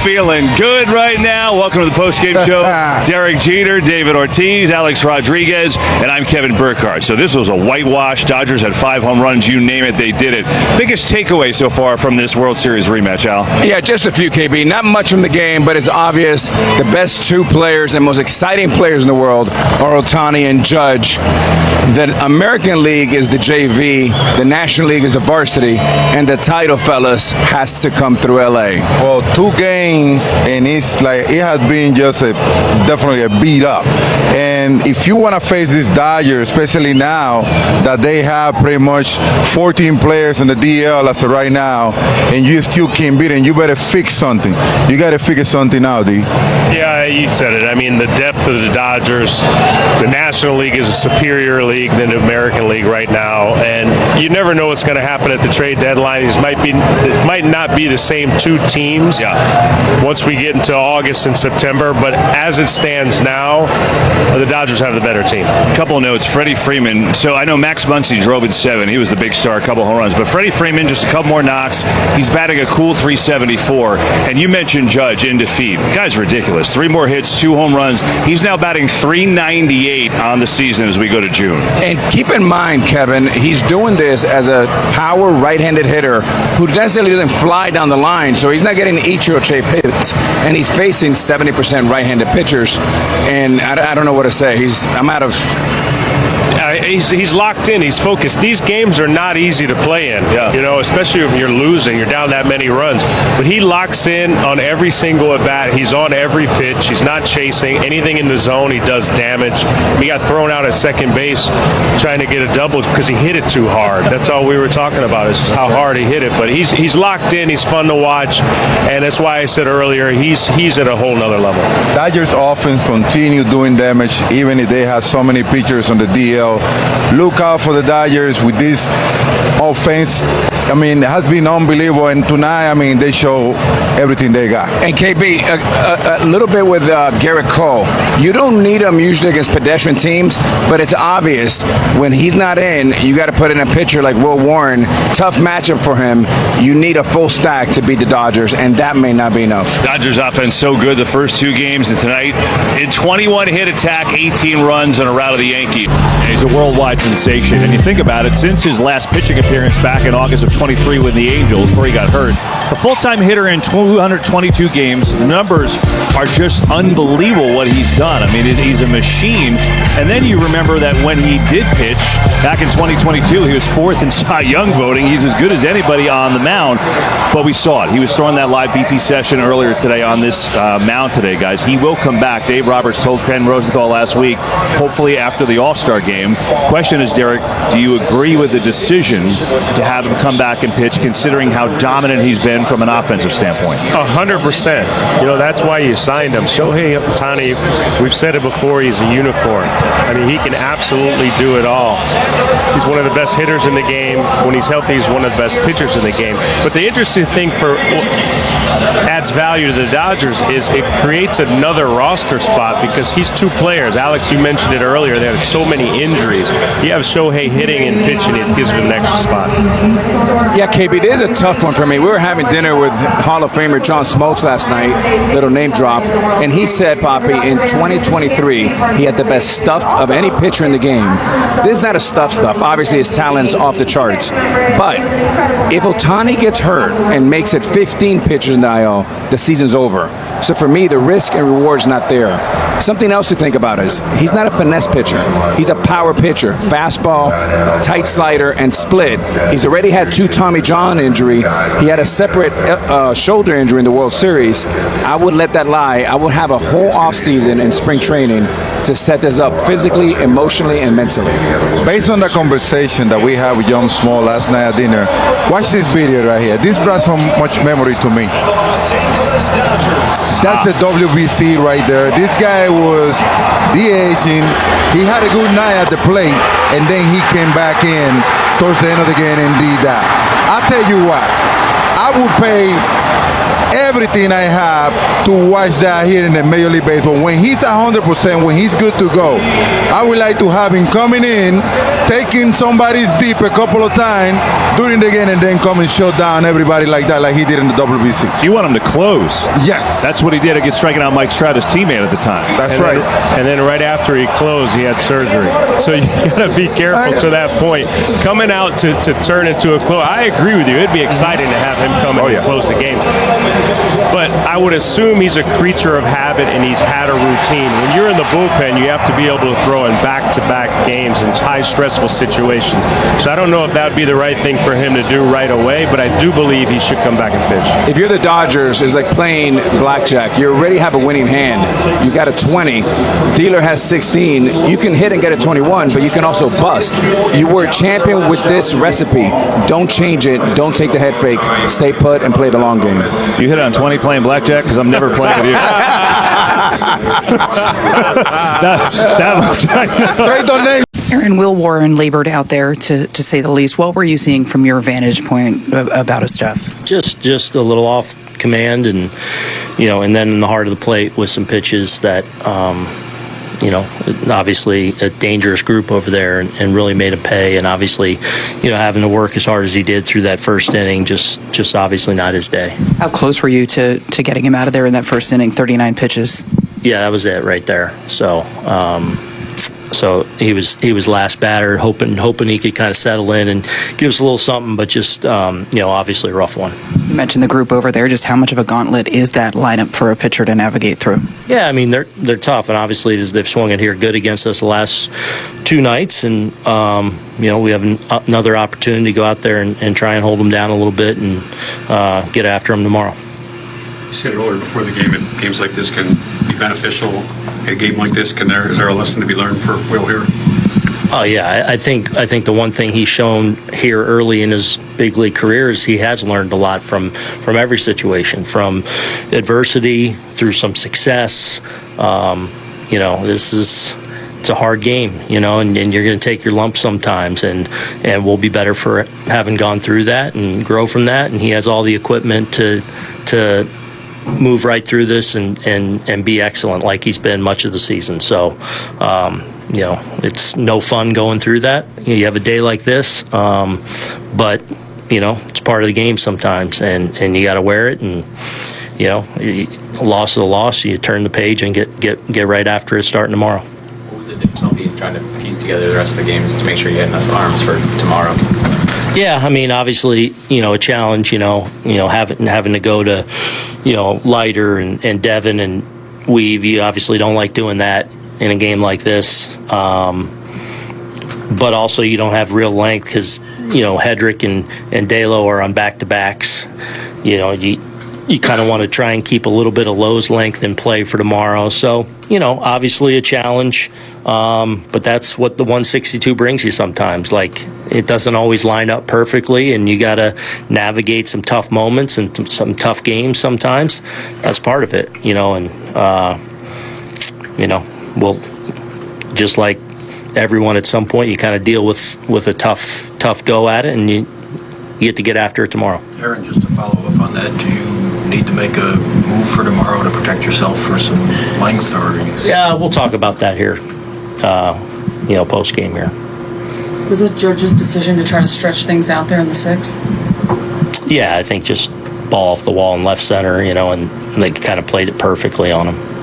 feeling good right now? Welcome to the postgame show. Derek Jeter, David Ortiz, Alex Rodriguez, and I'm Kevin Burkhardt. So this was a whitewash. Dodgers had 5 home runs. You name it, they did it. Biggest takeaway so far from this World Series rematch, Al? Yeah, just a few, KB. Not much from the game, but it's obvious the best 2 players and most exciting players in the world are Ohtani and Judge. The American League is the JV, the National League is the varsity, and the title, fellas, has to come through LA. Well, 2 games, and it's like it has been just definitely a beat up. And if you want to face this Dodgers, especially now that they have pretty much 14 players in the DL as of right now, and you still can't beat them, you better fix something. You got to figure something out, D. Yeah, you said it. I mean, the depth of the Dodgers, the National League is a superior league than the American League right now, and you never know what's going to happen at the trade deadline. It might not be the same 2 teams once we get into August and September, but as it stands now, the Dodgers have the better team. A couple of notes. Freddie Freeman. So I know Max Muncy drove in 7. He was the big star, a couple home runs. But Freddie Freeman, just a couple more knocks. He's batting a cool 374. And you mentioned Judge in defeat. Guy's ridiculous. 3 more hits, 2 home runs. He's now batting 398 on the season as we go to June. And keep in mind, Kevin, he's doing this as a power right-handed hitter who necessarily doesn't fly down the line, so he's not getting Ichiro-shaped hits, and he's facing 70% right-handed pitchers, and I don't know what to say. I'm out of... He's locked in. He's focused. These games are not easy to play in, you know, especially if you're losing. You're down that many runs. But he locks in on every single at-bat. He's on every pitch. He's not chasing. Anything in the zone, he does damage. He got thrown out at second base trying to get a double because he hit it too hard. That's all we were talking about is how hard he hit it. But he's locked in. He's fun to watch. And that's why I said earlier, he's at a whole nother level. Dodgers offense continue doing damage even if they have so many pitchers on the DL. Look out for the Dodgers with this offense. I mean, it has been unbelievable, and tonight, I mean, they show everything they got. And KB, a little bit with Garrett Cole. You don't need him usually against pedestrian teams, but it's obvious when he's not in, you got to put in a pitcher like Will Warren. Tough matchup for him. You need a full stack to beat the Dodgers, and that may not be enough. Dodgers offense so good the first 2 games, and tonight, in 21 hit attack, 18 runs, and a rout of the Yankees. And he's a worldwide sensation, and you think about it, since his last pitching appearance back in August of 23 with the Angels, before he got hurt, a full-time hitter in 222 games. The numbers are just unbelievable what he's done. I mean, he's a machine. And then you remember that when he did pitch back in 2022, he was 4th in Cy Young voting. He's as good as anybody on the mound. But we saw it. He was throwing that live BP session earlier today on this mound today, guys. He will come back. Dave Roberts told Ken Rosenthal last week, hopefully after the All-Star game. Question is, Derek, do you agree with the decision to have him come back and pitch, considering how dominant he's been from an offensive standpoint? 100%. You know, that's why you signed him. Shohei Ohtani, we've said it before, he's a unicorn. I mean, he can absolutely do it all. He's one of the best hitters in the game. When he's healthy, he's one of the best pitchers in the game. But the interesting thing adds value to the Dodgers is it creates another roster spot because he's 2 players. Alex, you mentioned it earlier. They have so many injuries. You have Shohei hitting and pitching, it gives him an extra spot. Yeah, KB, there's a tough one for me. We were having dinner with Hall of Famer John Smoltz last night, little name drop, and he said, Poppy, in 2023, he had the best stuff of any pitcher in the game. This is not a stuff. Obviously, his talent's off the charts. But if Ohtani gets hurt and makes it 15 pitchers in the IL, the season's over. So for me, the risk and reward's not there. Something else to think about is he's not a finesse pitcher. He's a power pitcher. Fastball, tight slider, and split. He's already had 2 Tommy John injury. He had a separate shoulder injury in the World Series. I would let that lie. I would have a whole offseason and spring training to set this up physically, emotionally, and mentally. Based on the conversation that we had with John Small last night at dinner, watch this video right here. This brought so much memory to me. That's the WBC right there. This guy was DHing. He had a good night at the plate, and then he came back in towards the end of the game and did that. I'll tell you what, I would pay everything I have to watch that here in the Major League Baseball. When he's 100%, when he's good to go, I would like to have him coming in, taking somebody's deep a couple of times during the game, and then come and shut down everybody like that, like he did in the WBC. You want him to close. Yes. That's what he did against striking out Mike Trout, his teammate at the time. That's right. And then right after he closed, he had surgery. So you got to be careful to that point. Coming out to turn into a close, I agree with you. It'd be exciting to have him come in and close the game. But I would assume he's a creature of habit and he's had a routine. When you're in the bullpen, you have to be able to throw in back-to-back games in high stressful situations. So I don't know if that would be the right thing for him to do right away, but I do believe he should come back and pitch. If you're the Dodgers, it's like playing blackjack. You already have a winning hand. You got a 20. Dealer has 16. You can hit and get a 21, but you can also bust. You were a champion with this recipe. Don't change it. Don't take the head fake. Stay put and play the long game. You hit on 20 playing blackjack? Because I'm never playing with you. that much I know. Great donation. Aaron, Will Warren labored out there, to say the least. What were you seeing from your vantage point about his stuff? Just a little off command, and and then in the heart of the plate with some pitches that obviously a dangerous group over there, and really made him pay. And obviously, having to work as hard as he did through that first inning, just obviously not his day. How close were you to getting him out of there in that first inning? 39 pitches. Yeah, that was it right there. So he was last batter, hoping he could kind of settle in and give us a little something, but just obviously a rough one. You mentioned the group over there. Just how much of a gauntlet is that lineup for a pitcher to navigate through? Yeah, I mean they're tough, and obviously they've swung it here good against us the last two nights, and we have another opportunity to go out there and try and hold them down a little bit and get after them tomorrow. You said it earlier before the game, and games like this can be beneficial. A game like this, is there a lesson to be learned for Will here? Oh yeah, I think the one thing he's shown here early in his big league career is he has learned a lot from every situation, from adversity through some success. It's a hard game, and you're going to take your lumps sometimes, and we'll be better for having gone through that and grow from that. And he has all the equipment to move right through this and be excellent like he's been much of the season. So, it's no fun going through that. You have a day like this, but, it's part of the game sometimes, and you got to wear it. And, a loss is a loss. You turn the page and get right after it starting tomorrow. What was the difficulty in trying to piece together the rest of the game to make sure you had enough arms for tomorrow? Yeah, I mean, obviously, a challenge, having to go to, Leiter and Devin and Weave. You obviously don't like doing that in a game like this. But also you don't have real length because, Hedrick and Dalo are on back-to-backs. You kind of want to try and keep a little bit of Lowe's length in play for tomorrow. So, obviously a challenge, but that's what the 162 brings you sometimes. Like, it doesn't always line up perfectly, and you got to navigate some tough moments and some tough games sometimes. That's part of it, and, we'll, just like everyone at some point, you kind of deal with a tough go at it, and you get to get after it tomorrow. Aaron, just to follow up on that, do you need to make a move for tomorrow to protect yourself for some length? Yeah, we'll talk about that here, post game here. Was it George's decision to try to stretch things out there in the sixth? Yeah, I think just ball off the wall in left center, and they kind of played it perfectly on him.